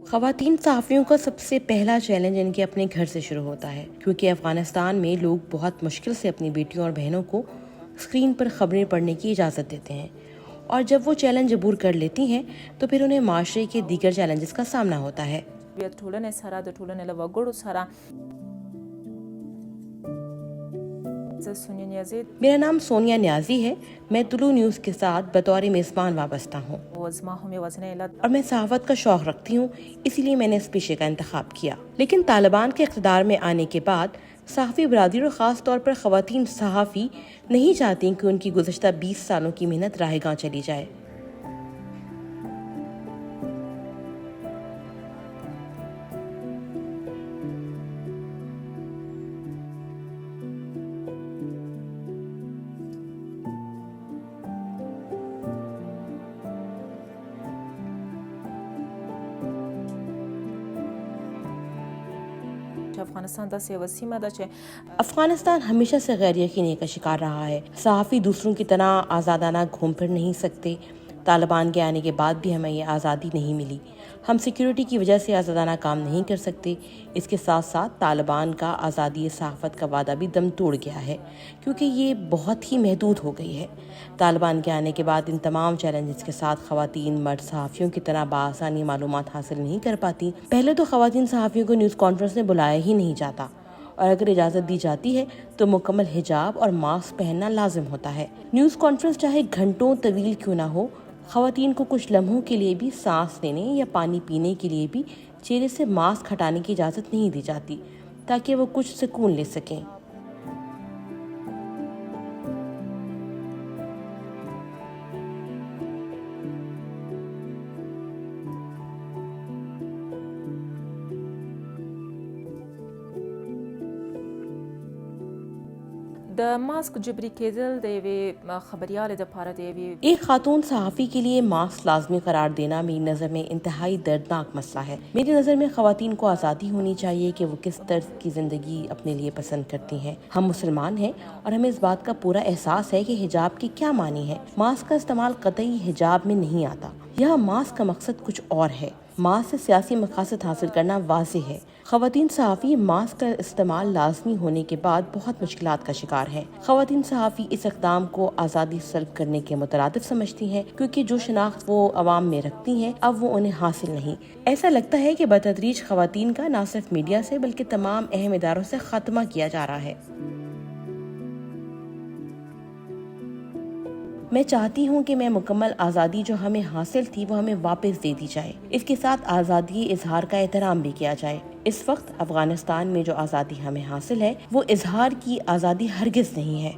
خواتین صحافیوں کا سب سے پہلا چیلنج ان کے اپنے گھر سے شروع ہوتا ہے، کیونکہ افغانستان میں لوگ بہت مشکل سے اپنی بیٹیوں اور بہنوں کو اسکرین پر خبریں پڑھنے کی اجازت دیتے ہیں، اور جب وہ چیلنج عبور کر لیتی ہیں تو پھر انہیں معاشرے کے دیگر چیلنجز کا سامنا ہوتا ہے۔ میرا نام سونیا نیازی ہے، میں طلوع نیوز کے ساتھ بطور میزبان وابستہ ہوں اور میں صحافت کا شوق رکھتی ہوں، اسی لیے میں نے اس پیشے کا انتخاب کیا۔ لیکن طالبان کے اقتدار میں آنے کے بعد صحافی برادری اور خاص طور پر خواتین صحافی نہیں چاہتی کہ ان کی گزشتہ 20 سالوں کی محنت راہ گاں چلی جائے۔ افغانستان ہمیشہ سے غیر یقینی کا شکار رہا ہے۔ صحافی دوسروں کی طرح آزادانہ گھوم پھر نہیں سکتے۔ طالبان کے آنے کے بعد بھی ہمیں یہ آزادی نہیں ملی۔ ہم سیکیورٹی کی وجہ سے آزادانہ کام نہیں کر سکتے۔ اس کے ساتھ ساتھ طالبان کا آزادی صحافت کا وعدہ بھی دم توڑ گیا ہے، کیونکہ یہ بہت ہی محدود ہو گئی ہے۔ طالبان کے آنے کے بعد ان تمام چیلنجز کے ساتھ خواتین مرد صحافیوں کی طرح بآسانی معلومات حاصل نہیں کر پاتی۔ پہلے تو خواتین صحافیوں کو نیوز کانفرنس میں بلایا ہی نہیں جاتا، اور اگر اجازت دی جاتی ہے تو مکمل حجاب اور ماسک پہننا لازم ہوتا ہے۔ نیوز کانفرنس چاہے گھنٹوں طویل کیوں نہ ہو، خواتین کو کچھ لمحوں کے لیے بھی سانس لینے یا پانی پینے کے لیے بھی چہرے سے ماسک ہٹانے کی اجازت نہیں دی جاتی، تاکہ وہ کچھ سکون لے سکیں۔ ایک خاتون صحافی کے لیے ماسک لازمی قرار دینا میری نظر میں انتہائی دردناک مسئلہ ہے۔ میری نظر میں خواتین کو آزادی ہونی چاہیے کہ وہ کس طرز کی زندگی اپنے لیے پسند کرتی ہیں۔ ہم مسلمان ہیں اور ہمیں اس بات کا پورا احساس ہے کہ حجاب کے کیا معنی ہے۔ ماسک کا استعمال قطعی حجاب میں نہیں آتا۔ یہاں ماسک کا مقصد کچھ اور ہے۔ ماسک سے سیاسی مقاصد حاصل کرنا واضح ہے۔ خواتین صحافی ماسک کا استعمال لازمی ہونے کے بعد بہت مشکلات کا شکار ہیں۔ خواتین صحافی اس اقدام کو آزادی سلب کرنے کے مترادف سمجھتی ہیں، کیونکہ جو شناخت وہ عوام میں رکھتی ہیں اب وہ انہیں حاصل نہیں۔ ایسا لگتا ہے کہ بتدریج خواتین کا نہ صرف میڈیا سے بلکہ تمام اہم اداروں سے خاتمہ کیا جا رہا ہے۔ میں چاہتی ہوں کہ مکمل آزادی جو ہمیں حاصل تھی وہ ہمیں واپس دے دی جائے۔ اس کے ساتھ آزادی اظہار کا احترام بھی کیا جائے۔ اس وقت افغانستان میں جو آزادی ہمیں حاصل ہے وہ اظہار کی آزادی ہرگز نہیں ہے۔